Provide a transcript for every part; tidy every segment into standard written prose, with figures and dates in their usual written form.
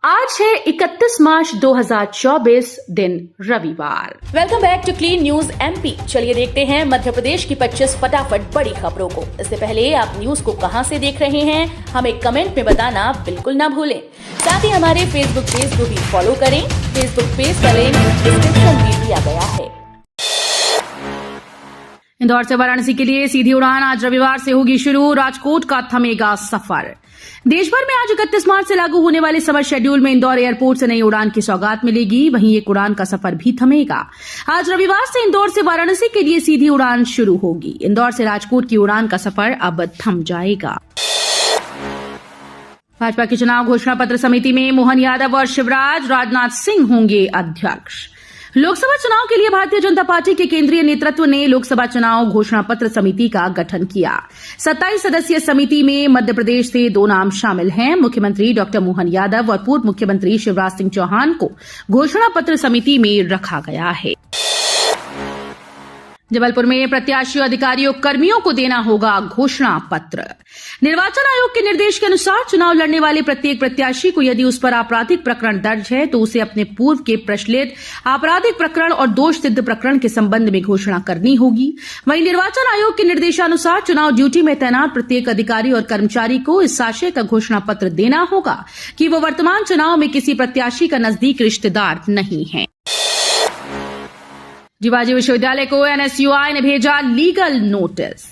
आज है 31 मार्च 2024 दिन रविवार। Welcome back to clean news MP. चलिए देखते हैं मध्य प्रदेश की 25 फटाफट बड़ी खबरों को। इससे पहले आप न्यूज को कहां से देख रहे हैं हमें कमेंट में बताना बिल्कुल ना भूलें। साथ ही हमारे फेसबुक पेज को भी फॉलो करें। फेसबुक पेज का लिंक डिस्क्रिप्शन में दिया गया है। इंदौर से वाराणसी के लिए सीधी उड़ान आज रविवार से होगी शुरू। राजकोट का थमेगा सफर। देश भर में आज 31 मार्च से लागू होने वाले समर शेड्यूल में इंदौर एयरपोर्ट से नई उड़ान की सौगात मिलेगी। वहीं एक उड़ान का सफर भी थमेगा। आज रविवार से इंदौर से वाराणसी के लिए सीधी उड़ान शुरू होगी। इंदौर से राजकोट की उड़ान का सफर अब थम जाएगा। भाजपा की चुनाव घोषणा पत्र समिति में मोहन यादव और शिवराज राजनाथ सिंह होंगे अध्यक्ष। लोकसभा चुनाव के लिए भारतीय जनता पार्टी के केंद्रीय नेतृत्व ने लोकसभा चुनाव घोषणा पत्र समिति का गठन किया। 27 सदस्यीय समिति में मध्य प्रदेश से 2 नाम शामिल हैं। मुख्यमंत्री डॉक्टर मोहन यादव और पूर्व मुख्यमंत्री शिवराज सिंह चौहान को घोषणा पत्र समिति में रखा गया है। जबलपुर में प्रत्याशियों, अधिकारियों, कर्मियों को देना होगा घोषणा पत्र। निर्वाचन आयोग के निर्देश के अनुसार चुनाव लड़ने वाले प्रत्येक प्रत्याशी को यदि उस पर आपराधिक प्रकरण दर्ज है तो उसे अपने पूर्व के प्रचलित आपराधिक प्रकरण और दोष सिद्ध प्रकरण के संबंध में घोषणा करनी होगी। वहीं निर्वाचन आयोग के निर्देशानुसार चुनाव ड्यूटी में तैनात प्रत्येक अधिकारी और कर्मचारी को इस आशय का घोषणा पत्र देना होगा कि वो वर्तमान चुनाव में किसी प्रत्याशी का नजदीक रिश्तेदार नहीं है। जीवाजी विश्वविद्यालय को एनएसयूआई ने भेजा लीगल नोटिस।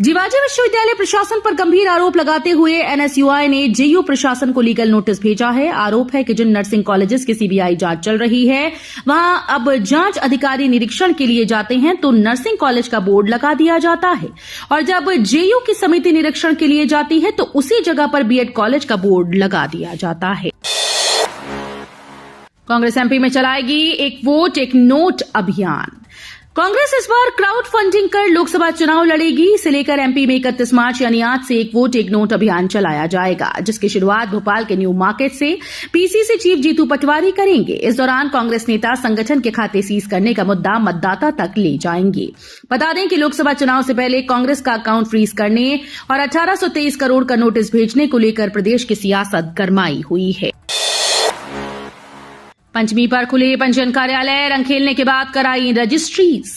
जीवाजी विश्वविद्यालय प्रशासन पर गंभीर आरोप लगाते हुए एनएसयूआई ने जेयू प्रशासन को लीगल नोटिस भेजा है। आरोप है कि जिन नर्सिंग कॉलेजेस की सीबीआई जांच चल रही है वहां अब जांच अधिकारी निरीक्षण के लिए जाते हैं तो नर्सिंग कॉलेज का बोर्ड लगा दिया जाता है और जब जेयू की समिति निरीक्षण के लिए जाती है तो उसी जगह पर बीएड कॉलेज का बोर्ड लगा दिया जाता है। कांग्रेस एमपी में चलाएगी एक वोट एक नोट अभियान। कांग्रेस इस बार क्राउड फंडिंग कर लोकसभा चुनाव लड़ेगी। इसे लेकर एमपी में 31 मार्च यानी आज से एक वोट एक नोट अभियान चलाया जाएगा, जिसकी शुरुआत भोपाल के न्यू मार्केट से पीसीसी चीफ जीतू पटवारी करेंगे। इस दौरान कांग्रेस नेता संगठन के खाते सीज करने का मुद्दा मतदाता तक ले जाएंगे। बता दें कि लोकसभा चुनाव से पहले कांग्रेस का अकाउंट फ्रीज करने और 1823 करोड़ का नोटिस भेजने को लेकर प्रदेश की सियासत गरमाई हुई है। पंचमी पर खुले पंजीयन कार्यालय, रंग खेलने के बाद कराई रजिस्ट्रीज।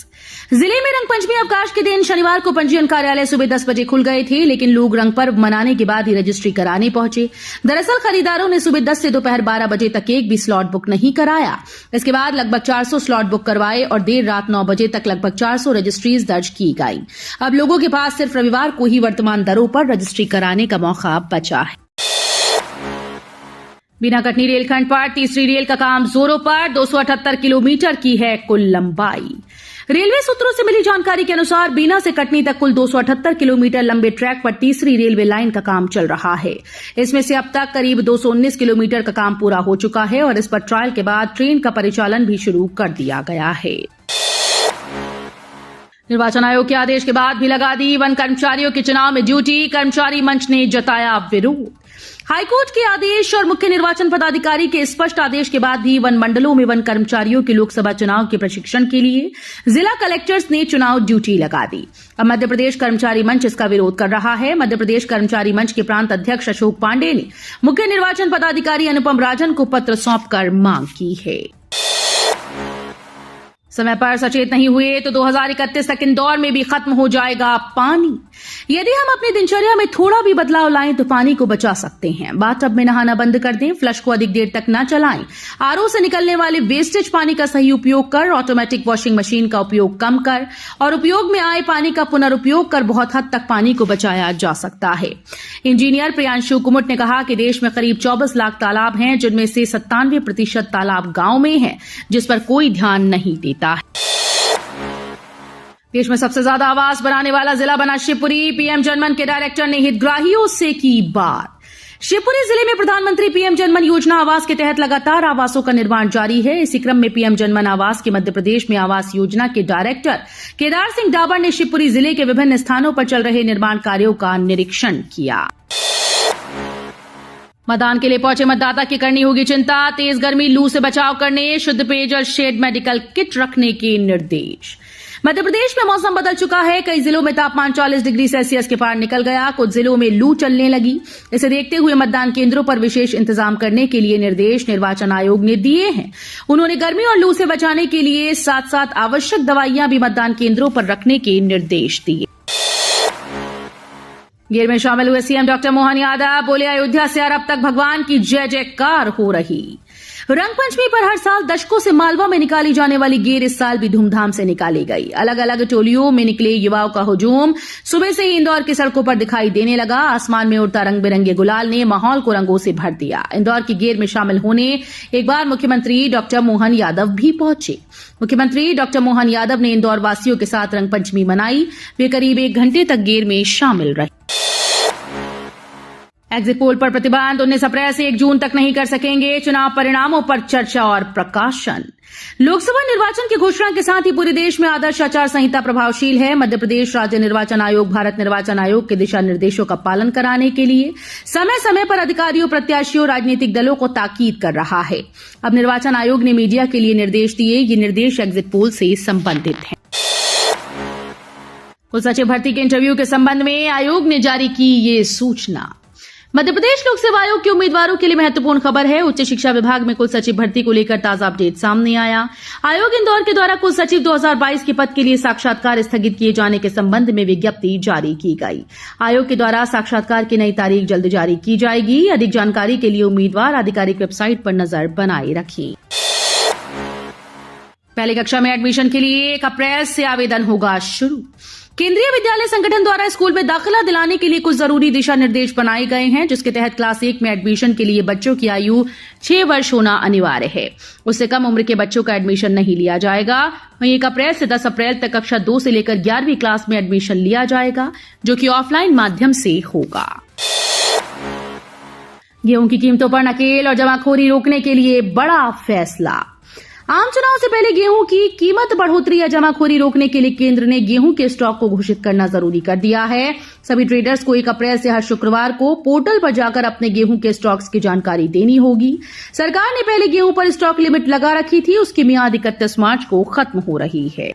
जिले में रंगपंचमी अवकाश के दिन शनिवार को पंजीयन कार्यालय सुबह 10 बजे खुल गए थे, लेकिन लोग रंग पर्व मनाने के बाद ही रजिस्ट्री कराने पहुंचे। दरअसल खरीदारों ने सुबह 10 से दोपहर 12 बजे तक एक भी स्लॉट बुक नहीं कराया। इसके बाद लगभग 400 स्लॉट बुक करवाए और देर रात 9 बजे तक लगभग 400 रजिस्ट्रीज दर्ज की गई। अब लोगों के पास सिर्फ रविवार को ही वर्तमान दरों पर रजिस्ट्री कराने का मौका बचा है। बिना कटनी रेलखंड पर तीसरी रेल का काम जोरों पर। 278 किलोमीटर की है कुल लंबाई। रेलवे सूत्रों से मिली जानकारी के अनुसार बीना से कटनी तक कुल 278 किलोमीटर लंबे ट्रैक पर तीसरी रेलवे लाइन का काम चल रहा है। इसमें से अब तक करीब 219 किलोमीटर का काम पूरा हो चुका है और इस पर ट्रायल के बाद ट्रेन का परिचालन भी शुरू कर दिया गया है। निर्वाचन आयोग के आदेश के बाद भी लगा दी वन कर्मचारियों के चुनाव में ड्यूटी। कर्मचारी मंच ने जताया विरोध। हाईकोर्ट के आदेश और मुख्य निर्वाचन पदाधिकारी के स्पष्ट आदेश के बाद भी वन मंडलों में वन कर्मचारियों के लोकसभा चुनाव के प्रशिक्षण के लिए जिला कलेक्टर्स ने चुनाव ड्यूटी लगा दी। अब मध्य प्रदेश कर्मचारी मंच इसका विरोध कर रहा है। मध्य प्रदेश कर्मचारी मंच के प्रांत अध्यक्ष अशोक पांडे ने मुख्य निर्वाचन पदाधिकारी अनुपम राजन को पत्र सौंपकर मांग की है। समय पर सचेत नहीं हुए तो 2031 तक इंदौर में भी खत्म हो जाएगा पानी। यदि हम अपनी दिनचर्या में थोड़ा भी बदलाव लाएं तो पानी को बचा सकते हैं। बाथटब में नहाना बंद कर दें, फ्लश को अधिक देर तक न चलाएं, आरओ से निकलने वाले वेस्टेज पानी का सही उपयोग कर, ऑटोमेटिक वॉशिंग मशीन का उपयोग कम कर और उपयोग में आए पानी का पुनर्उपयोग कर बहुत हद तक पानी को बचाया जा सकता है। इंजीनियर प्रियांशु कुमुट ने कहा कि देश में करीब 24 लाख तालाब हैं, जिनमें से 97% तालाब गांव में हैं, जिस पर कोई ध्यान नहीं देता। देश में सबसे ज्यादा आवास बनाने वाला जिला बना शिवपुरी। पीएम जनमन के डायरेक्टर ने हितग्राहियों से की बात। शिवपुरी जिले में प्रधानमंत्री पीएम जनमन योजना आवास के तहत लगातार आवासों का निर्माण जारी है। इसी क्रम में पीएम जनमन आवास के मध्य प्रदेश में आवास योजना के डायरेक्टर केदार सिंह डाबर ने शिवपुरी जिले के विभिन्न स्थानों पर चल रहे निर्माण कार्यों का निरीक्षण किया। मतदान के लिए पहुंचे मतदाता की करनी होगी चिंता। तेज गर्मी, लू से बचाव करने शुद्ध पेयजल, शेड, मेडिकल किट रखने के निर्देश। मध्य प्रदेश में मौसम बदल चुका है। कई जिलों में तापमान 40 डिग्री सेल्सियस के पार निकल गया। कुछ जिलों में लू चलने लगी। इसे देखते हुए मतदान केंद्रों पर विशेष इंतजाम करने के लिए निर्देश निर्वाचन आयोग ने दिए हैं। उन्होंने गर्मी और लू से बचाने के लिए साथ साथ आवश्यक दवाइयां भी मतदान केंद्रों पर रखने के निर्देश दिए। घेर में शामिल हुए सीएम डॉक्टर मोहन यादव बोले, अयोध्या से अरब तक भगवान की जय जयकार हो रही। रंगपंचमी पर हर साल दशकों से मालवा में निकाली जाने वाली गेर इस साल भी धूमधाम से निकाली गई। अलग अलग टोलियों में निकले युवाओं का हुजूम सुबह से ही इंदौर की सड़कों पर दिखाई देने लगा। आसमान में उड़ता रंग बिरंगे गुलाल ने माहौल को रंगों से भर दिया। इंदौर की गेर में शामिल होने एक बार मुख्यमंत्री डॉक्टर मोहन यादव भी पहुंचे। मुख्यमंत्री डॉक्टर मोहन यादव ने इंदौर वासियों के साथ रंगपंचमी मनाई। वे करीब 1 घंटे तक गेर में शामिल रहे। एग्जिट पोल पर प्रतिबंध 19 अप्रैल से 1 जून तक नहीं कर सकेंगे चुनाव परिणामों पर चर्चा और प्रकाशन। लोकसभा निर्वाचन की घोषणा के साथ ही पूरे देश में आदर्श आचार संहिता प्रभावशील है। मध्य प्रदेश राज्य निर्वाचन आयोग भारत निर्वाचन आयोग के दिशा निर्देशों का पालन कराने के लिए समय समय पर अधिकारियों, प्रत्याशियों, राजनीतिक दलों को ताकीद कर रहा है। अब निर्वाचन आयोग ने मीडिया के लिए निर्देश दिए। ये निर्देश एग्जिट पोल से संबंधित हैं। कुल सचिव भर्ती के इंटरव्यू के संबंध में आयोग ने जारी की ये सूचना। मध्य प्रदेश लोक सेवा आयोग के उम्मीदवारों के लिए महत्वपूर्ण खबर है। उच्च शिक्षा विभाग में कुल सचिव भर्ती को लेकर ताजा अपडेट सामने आया। आयोग इंदौर के द्वारा कुल सचिव 2022 के पद के लिए साक्षात्कार स्थगित किए जाने के संबंध में विज्ञप्ति जारी की गई। आयोग के द्वारा साक्षात्कार की नई तारीख जल्द जारी की जाएगी। अधिक जानकारी के लिए उम्मीदवार आधिकारिक वेबसाइट पर नजर बनाए रखें। पहली कक्षा में एडमिशन के लिए 1 अप्रैल से आवेदन होगा शुरू। केंद्रीय विद्यालय संगठन द्वारा स्कूल में दाखिला दिलाने के लिए कुछ जरूरी दिशा निर्देश बनाए गए हैं, जिसके तहत क्लास 1 में एडमिशन के लिए बच्चों की आयु 6 वर्ष होना अनिवार्य है। उससे कम उम्र के बच्चों का एडमिशन नहीं लिया जाएगा। वहीं 1 अप्रैल से 10 अप्रैल तक कक्षा 2 से लेकर 11वीं क्लास में एडमिशन लिया जाएगा, जो कि ऑफलाइन माध्यम से होगा। गेहूं की कीमतों पर नकेल और जमाखोरी रोकने के लिए बड़ा फैसला। आम चुनाव से पहले गेहूं की कीमत बढ़ोतरी या जमाखोरी रोकने के लिए केंद्र ने गेहूं के स्टॉक को घोषित करना जरूरी कर दिया है। सभी ट्रेडर्स को 1 अप्रैल से हर शुक्रवार को पोर्टल पर जाकर अपने गेहूं के स्टॉक्स की जानकारी देनी होगी। सरकार ने पहले गेहूं पर स्टॉक लिमिट लगा रखी थी, उसकी मियाद 31 मार्च को खत्म हो रही है।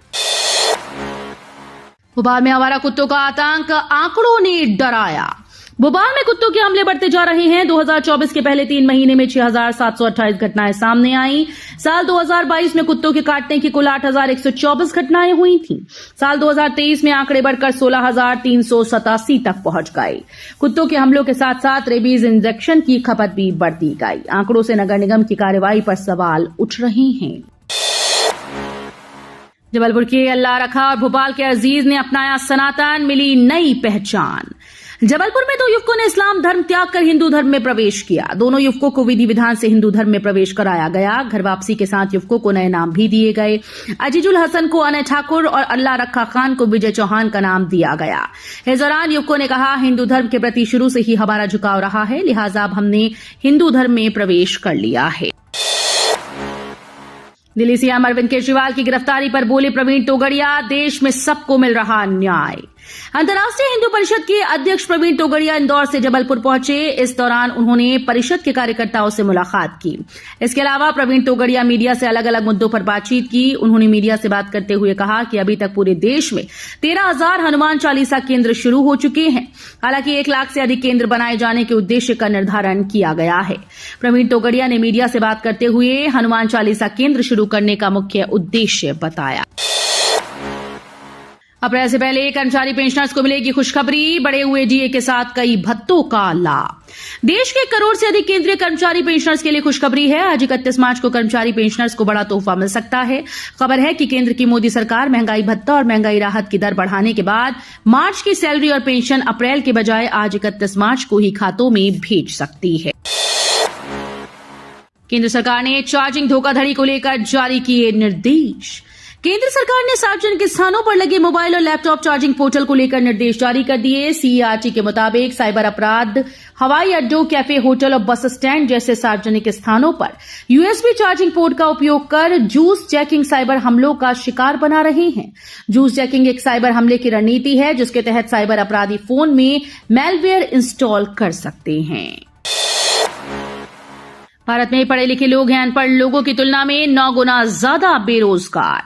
भोपाल में आवारा कुत्तों का आतंक, आंकड़ों ने डराया। भोपाल में कुत्तों के हमले बढ़ते जा रहे हैं। 2024 के पहले 3 महीने में 6,728 घटनाएं सामने आई। साल 2022 में कुत्तों के काटने की कुल 8,124 घटनाएं हुई थीं। साल 2023 में आंकड़े बढ़कर 16,387 तक पहुंच गए। कुत्तों के हमलों के साथ साथ रेबीज इंजेक्शन की खपत भी बढ़ती गई। आंकड़ों से नगर निगम की कार्रवाई पर सवाल उठ रहे हैं। जबलपुर के अल्लाह रखा और भोपाल के अजीज ने अपनाया सनातन, मिली नई पहचान। जबलपुर में 2 युवकों ने इस्लाम धर्म त्याग कर हिंदू धर्म में प्रवेश किया। दोनों युवकों को विधि विधान से हिंदू धर्म में प्रवेश कराया गया। घर वापसी के साथ युवकों को नए नाम भी दिए गए। अजीजुल हसन को अनय ठाकुर और अल्लाह रखा खान को विजय चौहान का नाम दिया गया। इस दौरान युवकों ने कहा, हिंदू धर्म के प्रति शुरू से ही हमारा झुकाव रहा है, लिहाजा अब हमने हिंदू धर्म में प्रवेश कर लिया है। दिल्ली सीएम अरविंद केजरीवाल की गिरफ्तारी पर बोले प्रवीण तोगड़िया, देश में सबको मिल रहा न्याय। अंतर्राष्ट्रीय हिंदू परिषद के अध्यक्ष प्रवीण तोगड़िया इंदौर से जबलपुर पहुंचे। इस दौरान उन्होंने परिषद के कार्यकर्ताओं से मुलाकात की। इसके अलावा प्रवीण तोगड़िया मीडिया से अलग अलग मुद्दों पर बातचीत की। उन्होंने मीडिया से बात करते हुए कहा कि अभी तक पूरे देश में 13,000 हनुमान चालीसा केंद्र शुरू हो चुके हैं। हालांकि 1 लाख से अधिक केंद्र बनाए जाने के उद्देश्य का निर्धारण किया गया है। प्रवीण तोगड़िया ने मीडिया से बात करते हुए हनुमान चालीसा केंद्र शुरू करने का मुख्य उद्देश्य बताया। अप्रैल से पहले कर्मचारी पेंशनर्स को मिलेगी खुशखबरी, बढ़े हुए डीए के साथ कई भत्तों का लाभ। देश के 1 करोड़ से अधिक केंद्रीय कर्मचारी पेंशनर्स के लिए खुशखबरी है। आज 31 मार्च को कर्मचारी पेंशनर्स को बड़ा तोहफा मिल सकता है। खबर है कि केंद्र की मोदी सरकार महंगाई भत्ता और महंगाई राहत की दर बढ़ाने के बाद मार्च की सैलरी और पेंशन अप्रैल के बजाय आज 31 मार्च को ही खातों में भेज सकती है। केंद्र सरकार ने चार्जिंग धोखाधड़ी को लेकर जारी किए निर्देश। केंद्र सरकार ने सार्वजनिक स्थानों पर लगे मोबाइल और लैपटॉप चार्जिंग पोर्टल को लेकर निर्देश जारी कर दिए। सीईआरटी के मुताबिक साइबर अपराध हवाई अड्डों, कैफे, होटल और बस स्टैंड जैसे सार्वजनिक स्थानों पर यूएसबी चार्जिंग पोर्ट का उपयोग कर जूस जैकिंग साइबर हमलों का शिकार बना रहे हैं। जूस जैकिंग एक साइबर हमले की रणनीति है, जिसके तहत साइबर अपराधी फोन में मैलवेयर इंस्टॉल कर सकते हैं। भारत में पढ़े लिखे लोग हैं अनपढ़ लोगों की तुलना में 9 गुना ज्यादा बेरोजगार।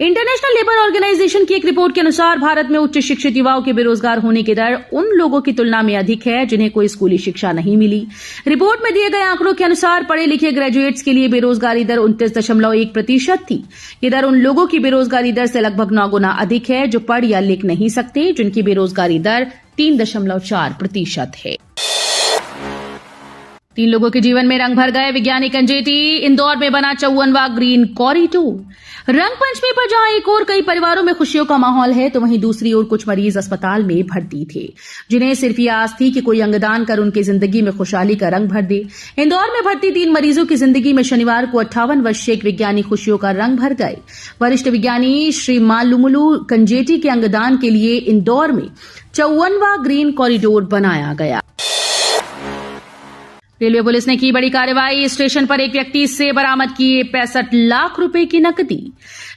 इंटरनेशनल लेबर ऑर्गेनाइजेशन की एक रिपोर्ट के अनुसार भारत में उच्च शिक्षित युवाओं के बेरोजगार होने की दर उन लोगों की तुलना में अधिक है जिन्हें कोई स्कूली शिक्षा नहीं मिली। रिपोर्ट में दिए गए आंकड़ों के अनुसार पढ़े लिखे ग्रेजुएट्स के लिए बेरोजगारी दर 29.1% थी। ये दर उन लोगों की बेरोजगारी दर से लगभग 9 गुना अधिक है जो पढ़ या लिख नहीं सकते, जिनकी बेरोजगारी दर 3.4% है। 3 लोगों के जीवन में रंग भर गए वैज्ञानिक अंजेटी। इंदौर में बना 54वां ग्रीन कॉरिडोर। रंग पंचमी पर जहां एक और कई परिवारों में खुशियों का माहौल है, तो वहीं दूसरी ओर कुछ मरीज अस्पताल में भर्ती थे, जिन्हें सिर्फ ये आस थी कि कोई अंगदान कर उनकी जिंदगी में खुशहाली का रंग भर दे। इंदौर में भर्ती 3 मरीजों की जिंदगी में शनिवार को 58 वर्षीय एक वैज्ञानिक खुशियों का रंग भर गए। वरिष्ठ विज्ञानी श्री मालुमुलु कंजेटी के अंगदान के लिए इंदौर में 54वां ग्रीन कॉरिडोर बनाया गया। रेलवे पुलिस ने की बड़ी कार्रवाई। स्टेशन पर एक व्यक्ति से बरामद किए 65 लाख रुपए की नकदी।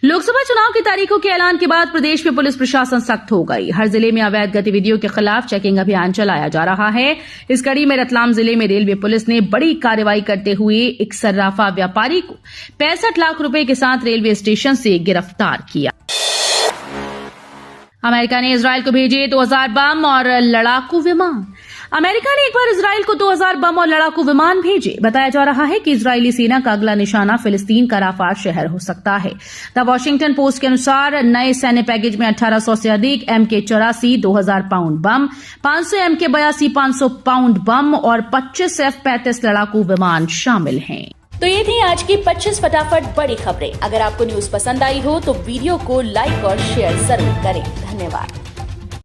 लोकसभा चुनाव की तारीखों के ऐलान के बाद प्रदेश में पुलिस प्रशासन सख्त हो गई। हर जिले में अवैध गतिविधियों के खिलाफ चेकिंग अभियान चलाया जा रहा है। इस कड़ी में रतलाम जिले में रेलवे पुलिस ने बड़ी कार्रवाई करते हुए एक सर्राफा व्यापारी को 65 लाख रुपए के साथ रेलवे स्टेशन से गिरफ्तार किया। अमेरिका ने इजरायल को भेजे 2000 बम और लड़ाकू विमान। अमेरिका ने एक बार इजरायल को 2000 बम और लड़ाकू विमान भेजे। बताया जा रहा है कि इजरायली सेना का अगला निशाना फिलिस्तीन का राफा शहर हो सकता है। द वॉशिंगटन पोस्ट के अनुसार नए सैन्य पैकेज में 1800 से अधिक MK-84 2000 पाउंड बम, 500 MK-82 500 पाउंड बम और 25 F-35 लड़ाकू विमान शामिल हैं। तो ये थी आज की 25 फटाफट बड़ी खबरें। अगर आपको न्यूज पसंद आई हो तो वीडियो को लाइक और शेयर जरूर करें। धन्यवाद।